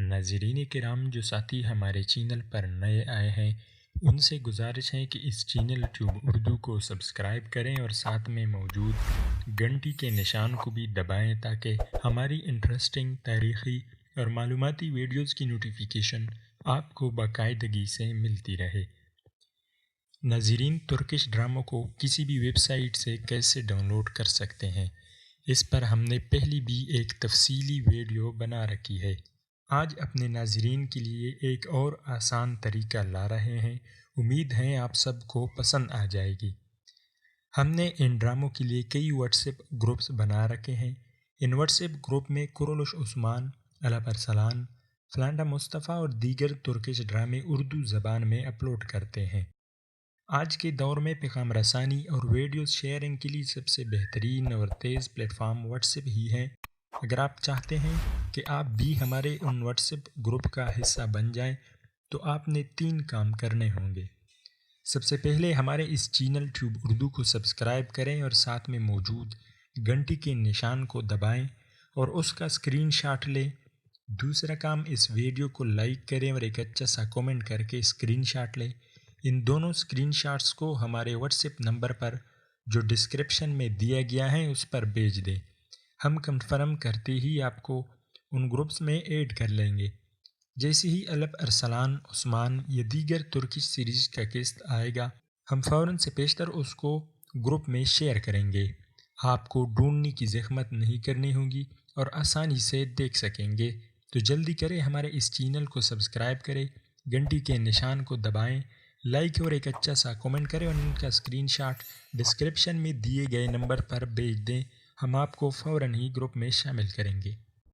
ناظرین کرام، جو ساتھی ہمارے چینل پر نئے آئے ہیں ان سے گزارش ہے کہ اس چینل ٹیوب اردو کو سبسکرائب کریں اور ساتھ میں موجود گھنٹی کے نشان کو بھی دبائیں تاکہ ہماری انٹرسٹنگ تاریخی اور معلوماتی ویڈیوز کی نوٹیفیکیشن آپ کو باقاعدگی سے ملتی رہے۔ ناظرین، ترکش ڈراموں کو کسی بھی ویب سائٹ سے کیسے ڈاؤن لوڈ کر سکتے ہیں، اس پر ہم نے پہلی بھی ایک تفصیلی ویڈیو بنا رکھی ہے۔ آج اپنے ناظرین کے لیے ایک اور آسان طریقہ لا رہے ہیں، امید ہے آپ سب کو پسند آ جائے گی۔ ہم نے ان ڈراموں کے لیے کئی واٹس ایپ گروپس بنا رکھے ہیں۔ ان واٹس ایپ گروپ میں کرولوش عثمان، الپ ارسلان، فلانڈا مصطفیٰ اور دیگر ترکش ڈرامے اردو زبان میں اپلوڈ کرتے ہیں۔ آج کے دور میں پیغام رسانی اور ویڈیوز شیئرنگ کے لیے سب سے بہترین اور تیز پلیٹ فارم واٹس ایپ ہی ہے۔ اگر آپ چاہتے ہیں کہ آپ بھی ہمارے ان واٹس ایپ گروپ کا حصہ بن جائیں تو آپ نے 3 کام کرنے ہوں گے۔ سب سے پہلے ہمارے اس چینل ٹیوب اردو کو سبسکرائب کریں اور ساتھ میں موجود گھنٹی کے نشان کو دبائیں اور اس کا اسکرین شاٹ لیں۔ دوسرا کام، اس ویڈیو کو لائک کریں اور ایک اچھا سا کومنٹ کر کے اسکرین شاٹ لیں۔ ان دونوں اسکرین شاٹس کو ہمارے واٹس ایپ نمبر پر جو ڈسکرپشن میں دیا گیا ہے اس پر بھیج دیں۔ ہم کنفرم کرتے ہی آپ کو ان گروپس میں ایڈ کر لیں گے۔ جیسے ہی الپ ارسلان، عثمان یا دیگر ترکش سیریز کا قسط آئے گا، ہم فوراً سے پیشتر اس کو گروپ میں شیئر کریں گے۔ آپ کو ڈھونڈنے کی زحمت نہیں کرنی ہوگی اور آسانی سے دیکھ سکیں گے۔ تو جلدی کریں، ہمارے اس چینل کو سبسکرائب کریں، گھنٹی کے نشان کو دبائیں، لائک اور ایک اچھا سا کومنٹ کریں اور ان کا اسکرین شاٹ ڈسکرپشن میں دیے گئے نمبر پر بھیج دیں۔ ہم آپ کو فوراً ہی گروپ میں شامل کریں گے۔